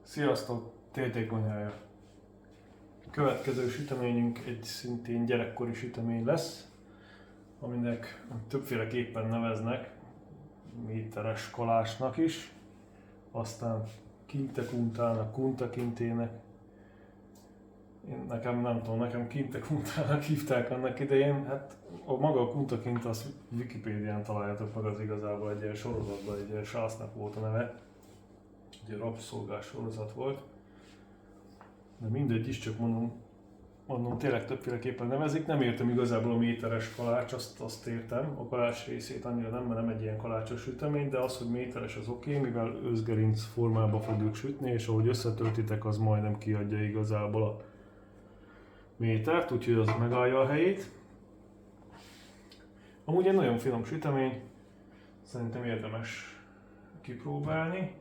Sziasztok, TT-konyhája! Következő süteményünk egy szintén gyerekkori sütemény lesz, aminek többféleképpen neveznek, méteres kalácsnak is, aztán kintekuntának, kuntakintének. Nekem kintekuntának hívták annak idején. Hát maga a kuntakint az Wikipédián találjátok meg, az igazából egy ilyen sorozatban, egy ilyen sásznak volt a neve. Egy rabszolgás sorozat volt. De mindegy is, csak mondom tényleg többféleképpen nevezik. Nem értem igazából a méteres kalács, azt értem. A kalács részét annyira nem, mert nem egy ilyen kalácsos sütemény, de az, hogy méteres az oké, mivel őszgerinc formába fogjuk sütni, és ahogy összetöltitek, az majdnem kiadja igazából a métert, úgyhogy az megállja a helyét. Amúgy egy nagyon finom sütemény, szerintem érdemes kipróbálni.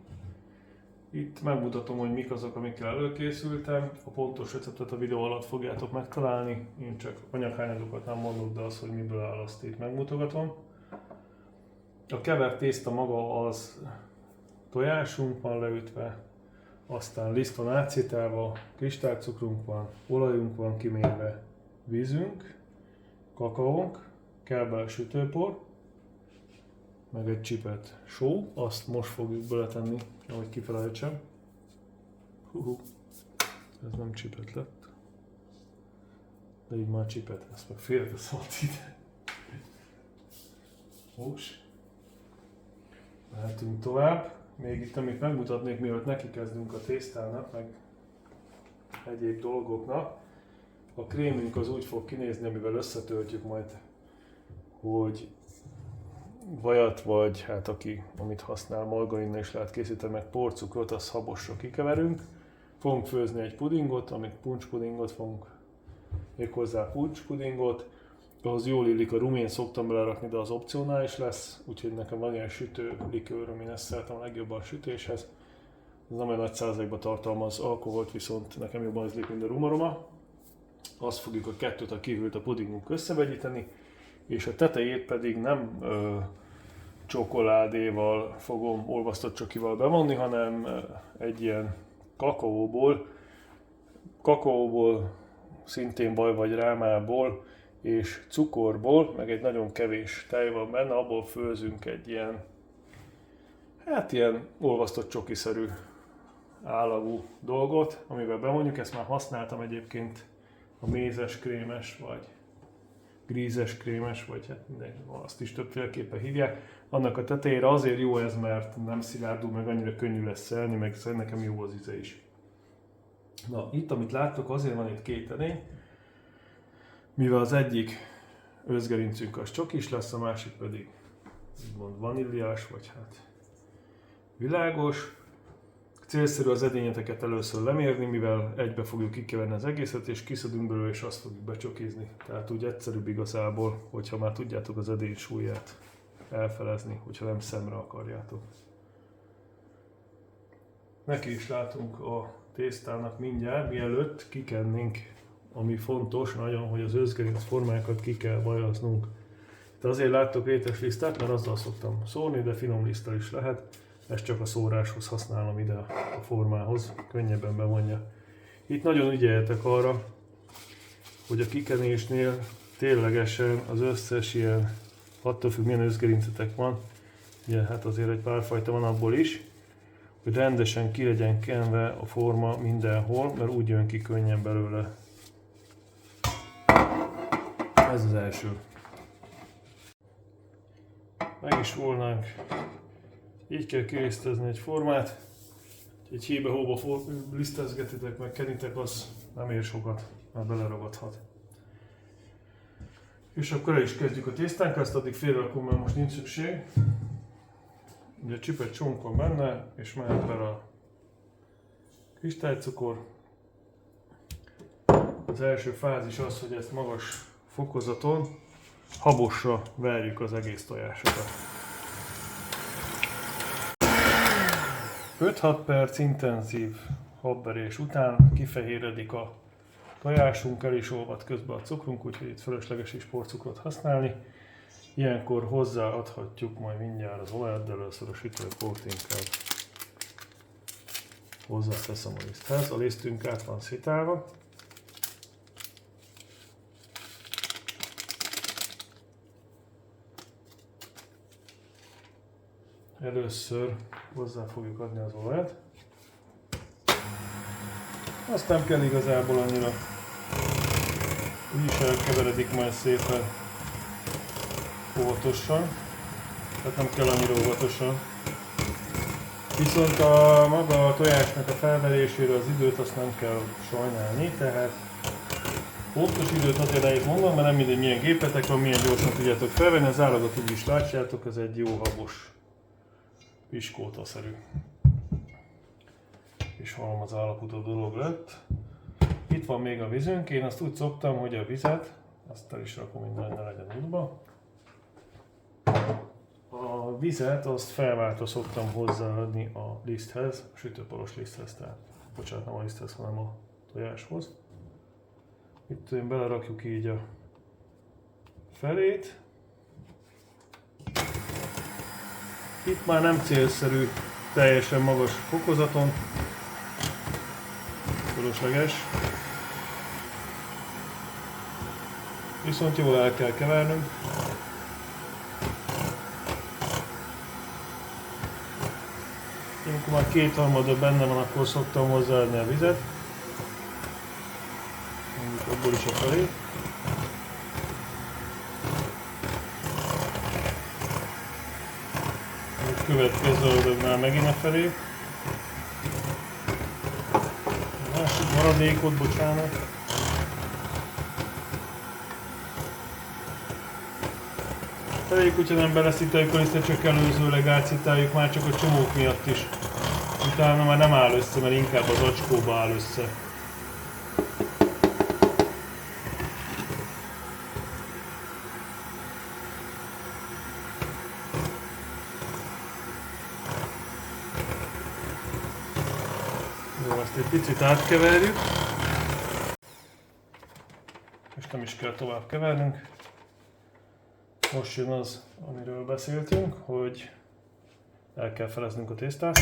Itt megmutatom, hogy mik azok, amikkel előkészültem. A pontos receptet a videó alatt fogjátok megtalálni. Én csak anyaghányadokat nem mondok, de az, hogy miből áll, azt itt megmutogatom. A kevert tészta maga az tojásunk van leütve, aztán liszt van átszitálva, kristálycukrunk van, olajunk van kimérve, vízünk, kakaónk, kell bele sütőpor, meg egy csipet só, azt most fogjuk beletenni, ahogy kifelejtsem. Ez nem csipet lett. De így már csipet, ezt meg félreteszem ide. Hús. Mehetünk tovább. Még itt, amit megmutatnék, mielőtt neki kezdünk a tésztának, meg egyéb dolgoknak. A krémünk az úgy fog kinézni, amivel összetöltjük majd, hogy vajat, vagy hát amit használ, margarinnal is lehet készíteni, meg porcukrot, azt habosra kikeverünk. Fogunk főzni egy pudingot, amit puncspudingot fogunk, méghozzá puncspudingot. Ahhoz jól illik a rum, én szoktam belerakni, de az opcionális lesz, úgyhogy nekem van ilyen sütő likőr, amin ezt szeretem a legjobban a sütéshez. Ez nem olyan nagy százalékban tartalmaz alkoholt, viszont nekem jobban ízlik, mint a rumaroma. Azt fogjuk a kettőt, a kívült a pudingunk összevegyíteni, és a tetejét pedig nem csokoládéval fogom olvasztott csokival bevonni, hanem egy ilyen kakaóból, szintén baj vagy rámából és cukorból, meg egy nagyon kevés tej van benne, abból főzünk egy ilyen, ilyen olvasztott csokiszerű állagú dolgot, amivel bevonjuk. Ezt már használtam egyébként a mézes krémes, vagy grízes krémes, vagy hát azt is többféleképpen hívják. Annak a tetejére azért jó ez, mert nem szilárdul, meg annyira könnyű lesz szelni, meg nekem jó az íze is. Na, itt amit láttok, azért van itt két edény, mivel az egyik őszgerincünk az csokis lesz, a másik pedig úgymond vaníliás, vagy hát világos. Célszerű az edényeteket először lemérni, mivel egybe fogjuk kikeverni az egészet, és kiszedünk belőle, és azt fogjuk becsokizni. Tehát úgy egyszerűbb igazából, hogyha már tudjátok az edény súlyát elfelezni, hogyha nem szemre akarjátok. Neki is látunk a tésztának mindjárt, mielőtt kikennénk, ami fontos nagyon, hogy az őszgerinc formákat ki kell vajaznunk. Itt azért láttok rétes lisztet, mert azzal szoktam szórni, de finom liszttel is lehet. Ezt csak a szóráshoz használom ide a formához, könnyebben bevonja. Itt nagyon ügyeljetek arra, hogy a kikenésnél ténylegesen az összes ilyen, attól függ milyen őszgerincetek van, ugye hát azért egy pár fajta van abból is, hogy rendesen ki legyen kenve a forma mindenhol, mert úgy jön ki könnyen belőle. Ez az első. Meg is volnánk. Így kell kirisztezni egy formát. Egy hébe-hóba lisztezgetitek, meg kenitek, az nem ér sokat, mert beleragadhat. És akkor el is kezdjük a tésztánkkal, ezt addig félrerakom, mert most nincs szükség. Ugye csipet csonk van benne, és mehet bele a kristálycukor. Az első fázis az, hogy ezt magas fokozaton habosra verjük az egész tojásokat. 5-6 perc intenzív habverés után kifehéredik a tojásunk, el is olvad közben a cukrunk, úgyhogy itt fölösleges is porcukrot használni. Ilyenkor hozzáadhatjuk majd mindjárt az olajat, de először a sütőport inkább. hozzáteszem a liszthez. A lisztünk át van szitálva. Először hozzá fogjuk adni az olajat. Azt nem kell igazából annyira. Úgyis elkeveredik majd szépen óvatosan. Tehát nem kell annyira óvatosan. Viszont a maga a tojásnak a felverésére az időt azt nem kell sajnálni, tehát pontos időt azért nehéz mondom, mert nem mindegy milyen gépetek van, milyen gyorsan tudjátok felvenni, az állagot úgy is látjátok, ez egy jó habos piskótaszerű és halmaz állapotú dolog lett. Itt van még a vízünk, én azt úgy szoktam, hogy a vizet, azt el is rakom minden, ne legyen útba. A vizet azt felváltva szoktam hozzáadni a liszthez, a sütőporos liszthez, tehát bocsánat, nem a liszthez, hanem a tojáshoz. Itt belerakjuk így a felét. Itt már nem célszerű teljesen magas fokozaton, fölösleges. Viszont jól el kell kevernünk. Amikor már kétharmada benne van, akkor szoktam hozzáadni a vizet. Mondjuk abból is a felé. A következő adagnál megint a felé. A másik maradékot, bocsánat. Elég, hogyha nem beleszitáljuk a lisztet, csak előzőleg átszitáljuk már csak a csomók miatt is. Utána már nem áll össze, mert inkább az acskóba áll össze. Jó, ezt egy picit átkeverjük. És nem is kell tovább kevernünk. Most jön az, amiről beszéltünk, hogy el kell feleznünk a tésztát.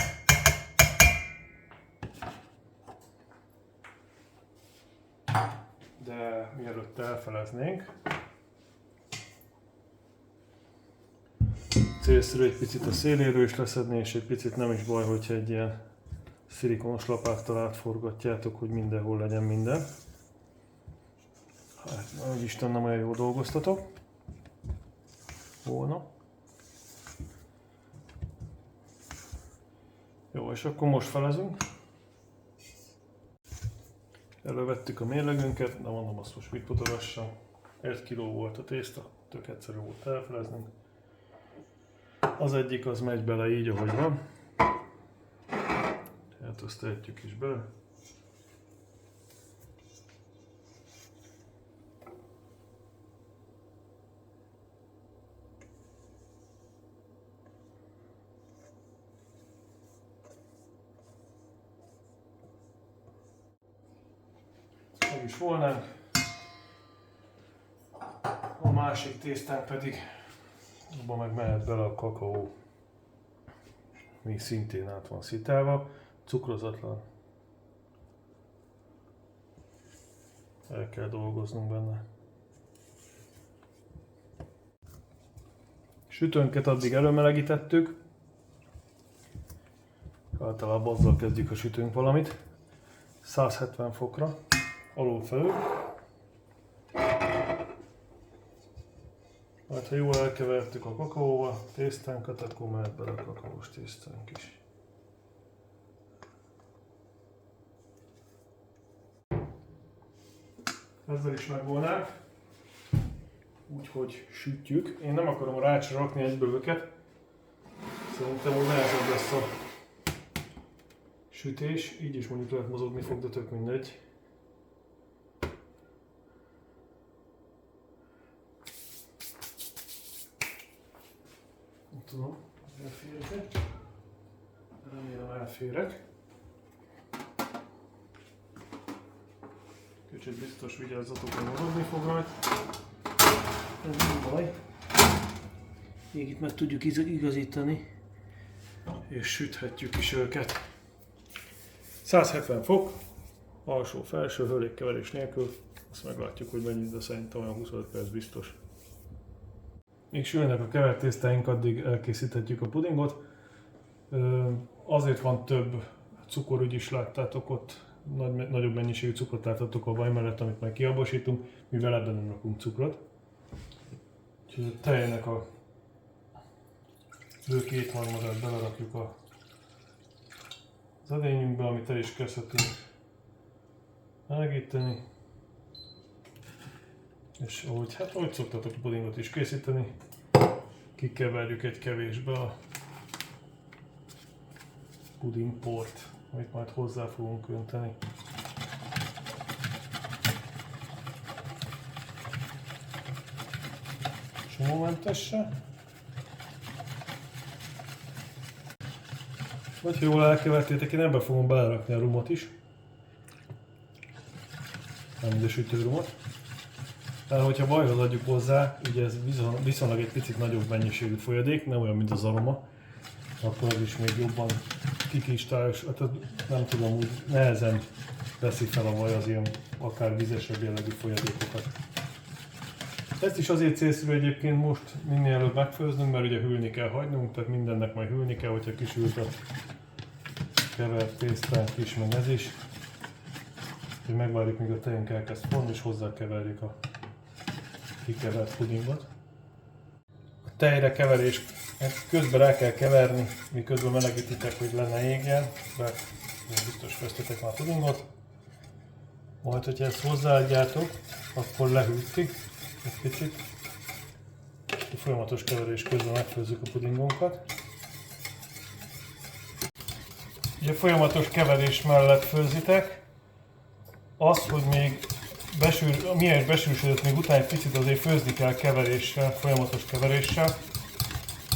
De mielőtt elfeleznénk, célszerű egy picit a széléről is leszedni, és egy picit nem is baj, hogyha egy ilyen szilikonos lapáttal átforgatjátok, hogy mindenhol legyen minden. Hát, ahogy Isten, nem olyan jól dolgoztatok volna. Jó, és akkor most felezünk. Elővettük a mérlegünket, de mondom, azt most mit mutogassam. 1 kg volt a tészta, tök egyszerű volt elfeleznünk. Az egyik az megy bele így, ahogy van. Tehát azt tehetjük is bele. Meg is volnánk. A másik tésztán pedig abban meg mehet bele a kakaó, mi szintén át van szitálva, cukrozatlan. El kell dolgoznunk benne. Sütőnket addig előmelegítettük. Általában azzal kezdjük a sütőnk valamit. 170 fokra, alul-felül. Majd ha jól elkevertük a kakaóval tésztánkat, akkor mehet bele a kakaós tésztánk is. Ezzel is megvolnánk. Úgyhogy sütjük. Én nem akarom a rácsra rakni egyből őket. Szerintem úgy nehezebb lesz a sütés. Így is mondjuk lehet mozogni fog, de tök mindegy. Nem tudom, elférek. Remélem elférek. Kicsit biztos vigyázzatok, hogy mozogni fog rajta. Ez nem baj. Még itt meg tudjuk igazítani, és süthetjük is őket. 170 fok, alsó-felső hőlékkeverés nélkül, azt meglátjuk, hogy mennyit, de szerintem olyan 25 perc biztos. Míg sülnek a kevert tésztáink, addig elkészíthetjük a pudingot. Azért van több cukor, úgyis láttátok ott, nagyobb mennyiségű cukrot láthatok a vaj mellett, amit meg kiabosítunk, mivel ebben nem rakunk cukrot. Úgyhogy a tejnek a bő kétharmadát belerakjuk az edényünkbe, amit el is kezdhetünk melegíteni. És ahogy szoktatok a pudingot is készíteni, kikeverjük egy kevésbe a pudingport, amit majd hozzá fogunk önteni. Csomómentesse. Vagy ha jól elkevertétek, én ebbe fogom belerakni a rumot is. Nem ide sütőrumot. Tehát, hogyha vajhoz adjuk hozzá, ugye ez viszonylag egy picit nagyobb mennyiségű folyadék, nem olyan, mint az aroma, akkor ez is még jobban kikristályos, hát nem tudom, úgy nehezen veszi fel a vaj az ilyen akár vizesebb jellegű folyadékokat. Ezt is azért célszerű egyébként most minél előbb megfőznünk, mert ugye hűlni kell hagynunk, tehát mindennek majd hűlni kell, hogyha kisült a kevert tésztánk is, meg ez is. Úgyhogy megvárjuk, míg a tejünk elkezd forni, és hozzákeverjük a kikevert pudingot. A tejre keverés közben el kell keverni, miközben melegítitek, hogy le ne égjen, mert biztos főztetek már a pudingot. Majd, hogyha ezt hozzáadjátok, akkor lehűti egy picit. A folyamatos keverés közben megfőzzük a pudingunkat. Ugye folyamatos keverés mellett főzitek. Az, hogy még miért besűrűsödött, még utána egy picit azért főzni kell keveréssel, folyamatos keveréssel.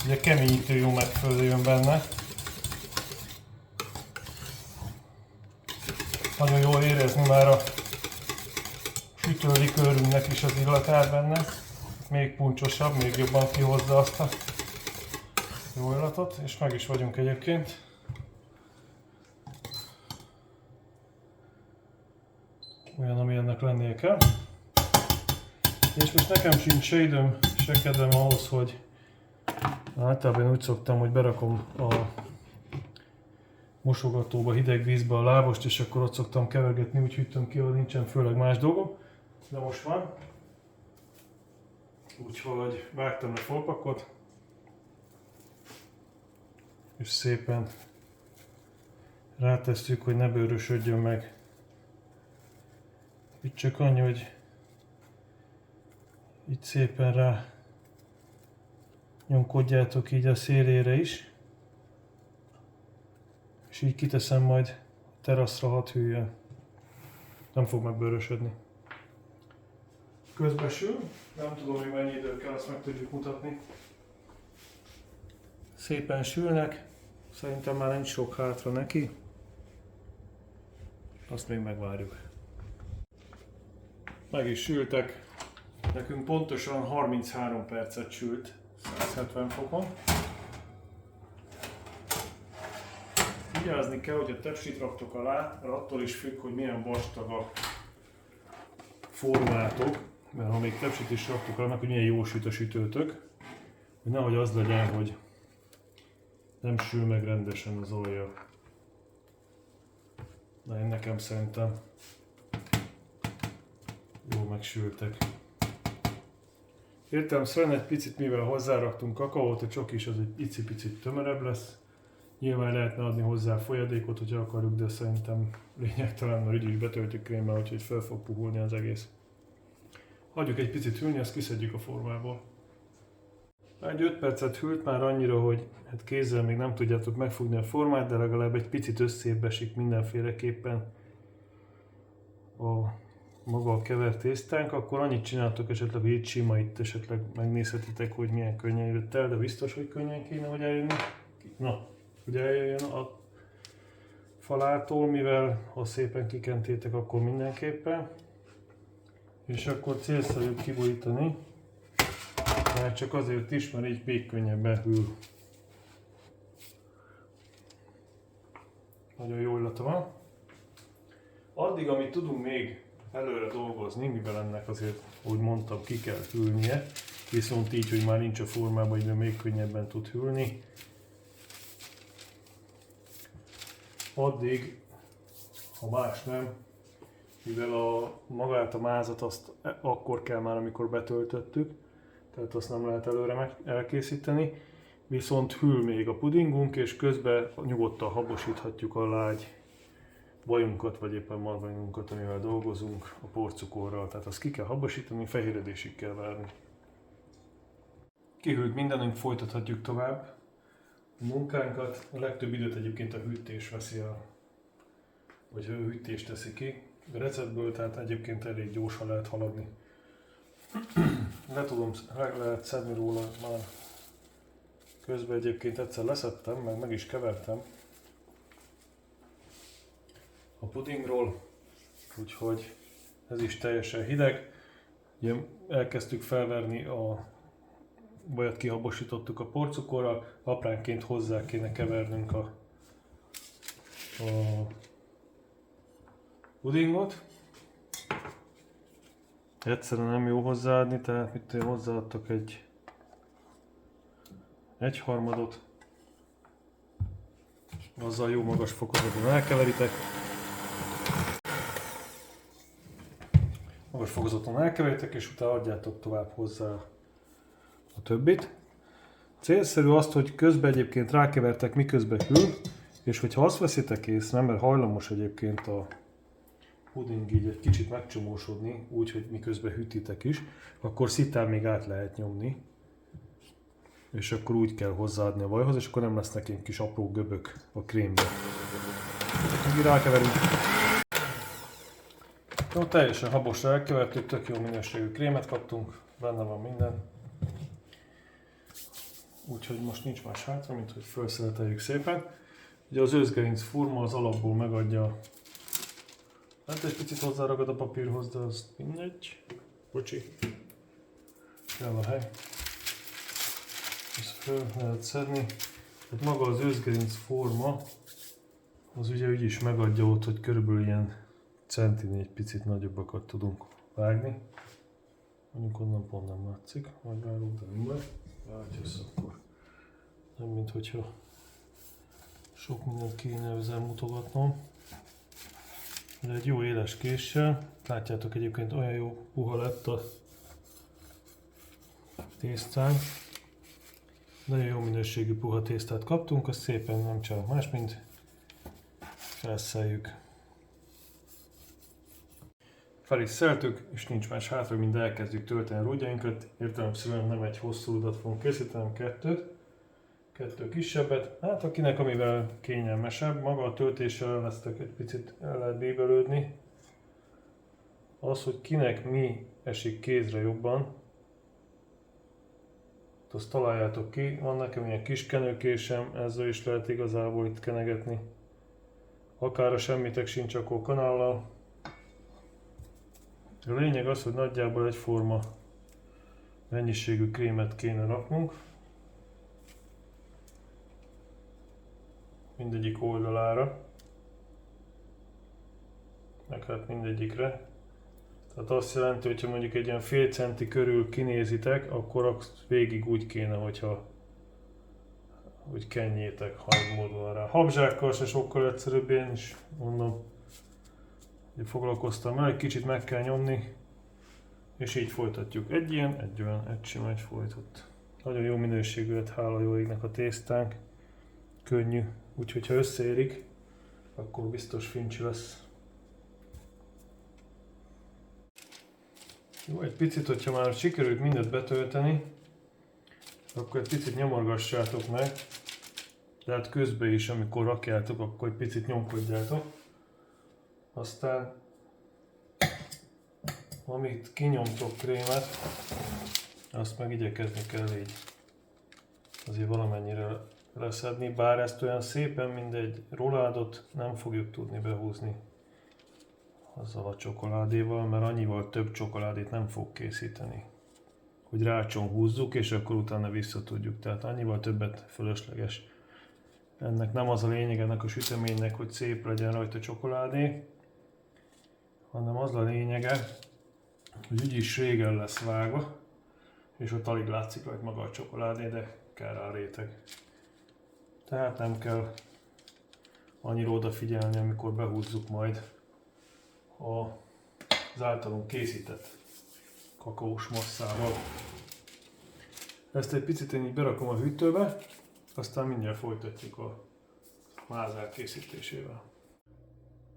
Ugye keményítő jó megfőzőjön benne. Nagyon jól érezni már a sütőlikőrünknek is az illatát benne. Még puncsosabb, még jobban kihozza azt a jó illatot, és meg is vagyunk egyébként. Olyan, ami ennek lennie kell. És most nekem sincs se időm, se kedvem ahhoz, hogy általában úgy szoktam, hogy berakom a mosogatóba, hideg vízbe a lábost, és akkor ott szoktam kevergetni, úgy hűtöm ki, hogy nincsen főleg más dolgom. De most van. Úgyhogy vágtam a folpakot, és szépen rátesszük, hogy ne bőrösödjön meg. Itt csak annyi, hogy itt szépen rá nyomkodjátok így a szélére is, és így kiteszem majd a teraszra, hadd hűljön. Nem fog megbőrösödni. Közbesül, nem tudom, hogy mennyi idő kell, azt meg tudjuk mutatni. Szépen sülnek, szerintem már nincs sok hátra neki. Azt még megvárjuk. Meg is sültek. Nekünk pontosan 33 percet sült 170 fokon. Vigyázni kell, hogy a tepsit raktok alá, mert attól is függ, hogy milyen vastag a formátok, mert ha még tepsit is raktok alá, hogy milyen jó süt a sütőtök, hogy nehogy az legyen, hogy nem sül meg rendesen az olja. De én nekem szerintem jól megsültek. Értelemszerűen egy picit, mivel hozzáraktunk kakaót, a csoki is az egy icipicit tömörebb lesz. Nyilván lehetne adni hozzá folyadékot, hogyha akarjuk, de szerintem lényegtelen, mert így is betöltjük krémmel, úgyhogy fel fog puhulni az egész. Hagyjuk egy picit hűlni, ezt kiszedjük a formából. Egy 5 percet hűlt már annyira, hogy hát kézzel még nem tudjátok megfogni a formát, de legalább egy picit összébb esik mindenféleképpen maga a kevert tésztánk, akkor annyit csináltok esetleg, hogy itt sima, itt esetleg megnézhetitek, hogy milyen könnyen jött el, de biztos, hogy könnyen kéne, hogy eljönni. Na, hogy eljöjjön a falától, mivel ha szépen kikentétek, akkor mindenképpen. És akkor célszerű kiborítani, mert csak azért is, mert így még könnyebben hűl. Nagyon jó illata van. Addig, amit tudunk még előre dolgozni, mivel ennek azért, ahogy mondtam, ki kell hűlnie, viszont így, hogy már nincs a formában, így még könnyebben tud hűlni. Addig, ha más nem, mivel magát a mázat azt akkor kell már, amikor betöltöttük, tehát azt nem lehet előre elkészíteni, viszont hűl még a pudingunk, és közben nyugodtan habosíthatjuk a lágy vajunkat, vagy éppen margarinunkat, amivel dolgozunk a porcukorral. Tehát azt ki kell habosítani, fehéredésig kell várni. Kihűlt mindenünk, folytathatjuk tovább a munkánkat. A legtöbb időt egyébként a hűtés veszi el, vagy a hűtés teszi ki. A receptből, tehát egyébként elég gyorsan lehet haladni. Lehet szedni róla már. Közben egyébként egyszer leszettem, meg is kevertem a pudingról, úgyhogy ez is teljesen hideg. Ugye elkezdtük felverni a vajat, kihabosítottuk a porcukorral, apránként hozzá kéne kevernünk a pudingot. Egyszerűen nem jó hozzáadni, tehát mit én hozzáadtok egy harmadot. Azzal jó magas fokozaton elkeveritek. Magas fokozaton elkeveritek, és utána adjátok tovább hozzá a többit. Célszerű azt, hogy közben egyébként rákevertek, miközben hűl, és hogyha azt veszitek észre, mert hajlamos egyébként a puding így egy kicsit megcsomósodni, úgy, hogy miközben hűtitek is, akkor szitán még át lehet nyomni. És akkor úgy kell hozzáadni a vajhoz, és akkor nem lesznek ilyen kis apró göbök a krémbe. Így rákeverünk. Jó, teljesen habosra elkevertük, tök jó minőségű krémet kaptunk, benne van minden. Úgyhogy most nincs más hátra, mint hogy felszeleteljük szépen. Ugye az őszgerinc forma az alapból megadja. Hát egy picit hozzáragad a papírhoz, de az mindegy. Bocsi. Kell a hely. Ezt föl lehet szedni. Tehát maga az őszgerinc forma, az ugye úgy is megadja ott, hogy körülbelül ilyen centini egy picit nagyobbakat tudunk vágni. Mondjuk onnan pont nem látszik, majd vágunk, de nem baj. Látjössz akkor. Nem mint hogyha sok mindent kéne ezzel mutogatnom. De egy jó éles késsel, látjátok egyébként olyan jó puha lett a tésztánk. Nagyon jó minőségű puha tésztát kaptunk, azt szépen nem csinálunk más, mint felszeljük. Fel is szeltük, és nincs más hátra, mint elkezdjük tölteni a rógyainkat. Értelemszerűen nem egy hosszú udat fogunk készíteni, hanem kettő kisebbet. Hát akinek amivel kényelmesebb, maga a töltéssel lesztek egy picit el lehet bíbelődni. Az, hogy kinek mi esik kézre jobban, azt találjátok ki. Van nekem ilyen kis kenőkésem, ezzel is lehet igazából itt kenegetni. Akár a semmitek sincs, akkor kanállal. A lényeg az, hogy nagyjából egyforma mennyiségű krémet kéne raknunk. Mindegyik oldalára. Meg hát mindegyikre. Tehát azt jelenti, hogy ha mondjuk egy ilyen fél centi körül kinézitek, akkor azt végig úgy kéne, hogyha úgy kenjétek hajmódon rá. Habzsákkal se sokkal egyszerűbb, én is mondom, hogy foglalkoztam vele, egy kicsit meg kell nyomni, és így folytatjuk. Egy ilyen, egy olyan, egy sima, egy folytott. Nagyon jó minőségű lett, hála jó égnek a tésztánk. Könnyű, úgyhogy ha összeérik, akkor biztos fincsi lesz. Jó, egy picit, hogyha már sikerült mindent betölteni, akkor egy picit nyomorgassátok meg, de hát közben is, amikor rakjátok, akkor egy picit nyomkodjátok. Aztán, amit kinyomtok krémet, azt meg igyekezni kell így azért valamennyire leszedni, bár ezt olyan szépen, mint egy roládot nem fogjuk tudni behúzni azzal a csokoládéval, mert annyival több csokoládét nem fog készíteni. Hogy rácson húzzuk, és akkor utána vissza tudjuk. Tehát annyival többet fölösleges. Ennek nem az a lényeg, ennek a süteménynek, hogy szép legyen rajta csokoládé, hanem az a lényege, hogy úgyis régen lesz vágva, és ott alig látszik rajta maga a csokoládé, de kell rá réteg. Tehát nem kell annyira odafigyelni, amikor behúzzuk majd az általunk készített kakaós masszával. Ezt egy picit én így berakom a hűtőbe, aztán mindjárt folytatjuk a máz elkészítésével.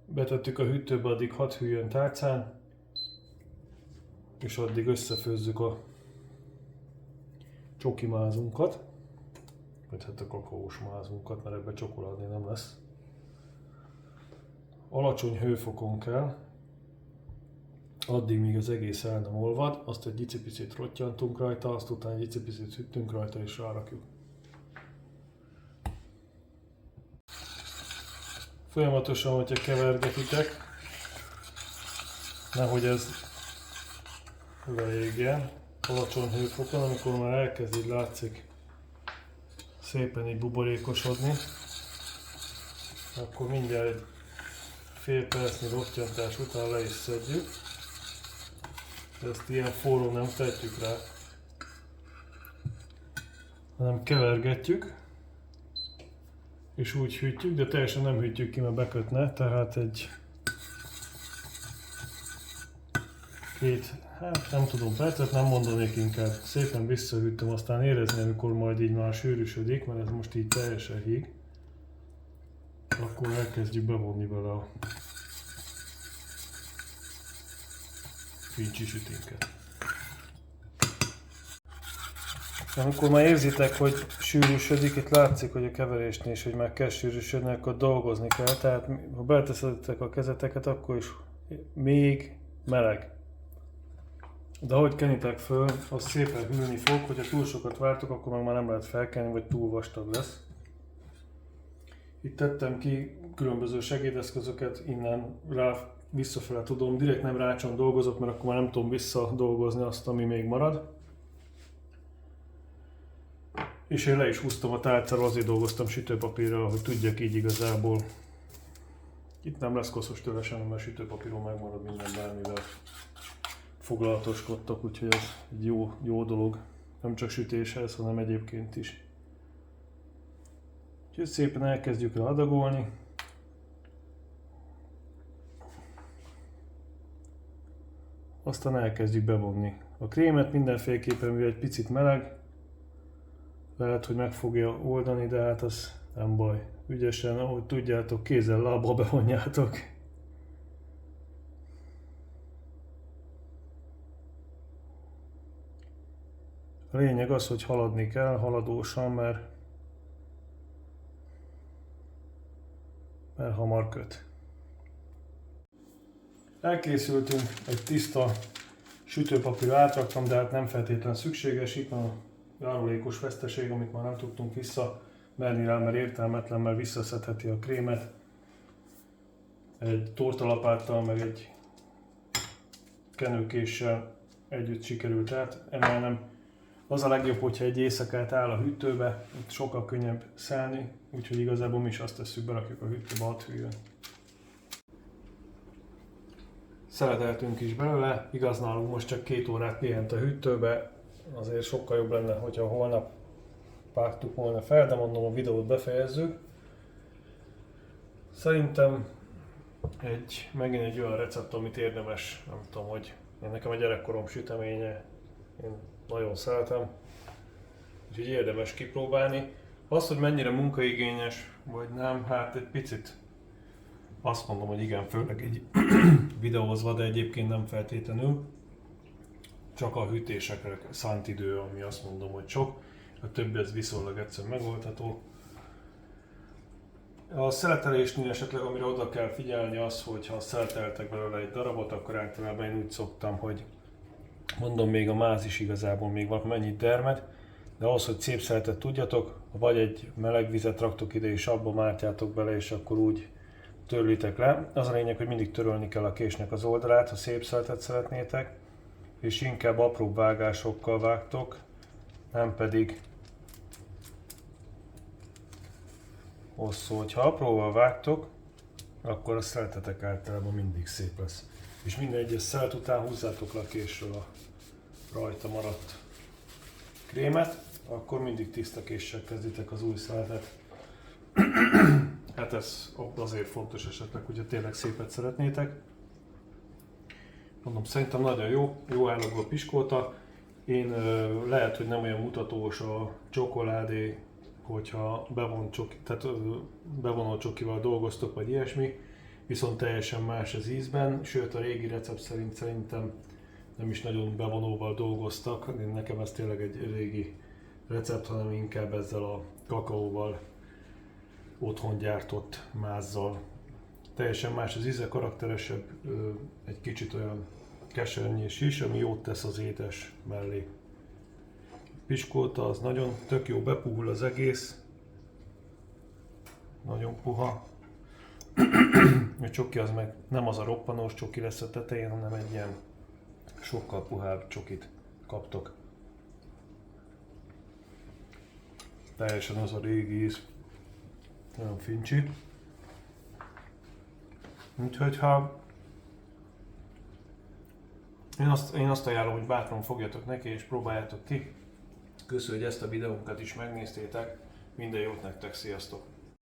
Betettük a hűtőbe, addig hadd hűljön tálcán, és addig összefőzzük a csoki mázunkat, vagy hát a kakaós mázunkat, mert ebben csokoládé nem lesz. Alacsony hőfokon kell, addig míg az egész el nem olvad, azt egy icipicit rottyantunk rajta, azt utána egy icipicit hűtünk rajta és rárakjuk. Folyamatosan, hogyha kevergetitek, nehogy ez leégjen alacsony hőfokon, amikor már elkezd így látszik szépen így buborékosodni, akkor mindjárt egy fél percnyi rottyantás után le is szedjük. Ezt ilyen forró nem tetjük rá, hanem kevergetjük, és úgy hűtjük, de teljesen nem hűtjük ki, mert bekötne, tehát egy hát nem tudom, percet nem mondanék inkább. Szépen visszahűtöm, aztán érezni, amikor majd így már sűrűsödik, mert ez most így teljesen híg. Akkor elkezdjük bevonni vele a fincsi sütinket. Amikor már érzitek, hogy sűrűsödik, itt látszik, hogy a keverésnél is, hogy már kezd sűrűsödni, akkor dolgozni kell. Tehát ha beteszitek a kezeteket, akkor is még meleg. De ahogy kenitek föl, az szépen hűlni fog, hogyha túl sokat vártok, akkor meg már nem lehet felkenni, vagy túl vastag lesz. Itt tettem ki különböző segédeszközöket, innen rá visszafele tudom, direkt nem rácson dolgozok, mert akkor már nem tudom visszadolgozni azt, ami még marad. És én le is húztam a tálcáról, azért dolgoztam sütőpapírral, hogy tudjak így igazából. Itt nem lesz koszos tőle semmi, mert sütőpapíron megmarad minden, bármivel foglalatoskodtak, úgyhogy ez egy jó dolog. Nem csak sütéshez, hanem egyébként is. Úgyhogy szépen elkezdjük el adagolni. Aztán elkezdjük bevonni a krémet, mindenféleképpen, mivel egy picit meleg, lehet, hogy meg fogja oldani, de hát az nem baj. Ügyesen, ahogy tudjátok, kézzel, lábbal bevonjátok. A lényeg az, hogy haladni kell, haladósan, mert hamar köt. Elkészültünk, egy tiszta sütőpapír átraktam, de hát nem feltétlenül szükséges. Itt van a járulékos veszteség, amit már nem tudtunk visszamerni rá, mert értelmetlen, mert visszaszedheti a krémet. Egy tortalapáttal, meg egy kenőkéssel együtt sikerült átemelnem. Az a legjobb, hogyha egy éjszakát áll a hűtőbe, itt sokkal könnyebb szelni, úgyhogy igazából mi is azt tesszük, berakjuk a hűtőbe, hadd hűljön. Szeleteltünk is belőle, igaz nálunk most csak 2 órát pihent a hűtőbe, azért sokkal jobb lenne, hogyha holnap vágtuk volna fel, de mondom, a videót befejezzük. Szerintem megint egy olyan recept, amit érdemes, nem tudom, hogy nekem a gyerekkorom süteménye, én nagyon szeretem, úgyhogy érdemes kipróbálni. Az, hogy mennyire munkaigényes vagy nem, hát egy picit azt mondom, hogy igen, főleg egy videózva, de egyébként nem feltétlenül. Csak a hűtésekre szánt idő, ami azt mondom, hogy sok. A többi ez viszonylag egyszerűen megoldható. A szeletelésnél esetleg amire oda kell figyelni az, hogy ha szeleteltek belőle egy darabot, akkor általában én úgy szoktam, hogy mondom, még a máz is igazából még valamennyit termed, de ahhoz, hogy szép szeletet tudjatok, vagy egy meleg vizet raktok ide és abba mártjátok bele, és akkor úgy törlitek le. Az a lényeg, hogy mindig törölni kell a késnek az oldalát, ha szép szeletet szeretnétek, és inkább apró vágásokkal vágtok, nem pedig hosszú. Ha apróval vágtok, akkor a szeletetek általában mindig szép lesz. és minden egyes szelt után húzzátok le a késről a rajta maradt krémet, akkor mindig tiszta késsel kezditek az új szeltet. Hát ez azért fontos esetleg, hogyha tényleg szépet szeretnétek. Mondom, szerintem nagyon jó állagú a piskóta. Én lehet, hogy nem olyan mutatós a csokoládé, hogyha bevonó csokival dolgoztok, vagy ilyesmi, viszont teljesen más az ízben, sőt a régi recept szerint szerintem nem is nagyon bevonóval dolgoztak, nekem ez tényleg egy régi recept, hanem inkább ezzel a kakaóval otthon gyártott mázzal. Teljesen más az íze, karakteresebb, egy kicsit olyan kesernyés is, ami jót tesz az édes mellé. Piskóta az nagyon tök jó, bepuhul az egész, nagyon puha. A csoki az meg nem az a roppanós csoki lesz a tetején, hanem egy ilyen sokkal puhább csokit kaptok. Teljesen az a régi íz, nagyon fincsi. Úgyhogy én azt ajánlom, hogy bátran fogjatok neki és próbáljátok ki. Köszönöm, hogy ezt a videónkat is megnéztétek. Minden jót nektek, sziasztok!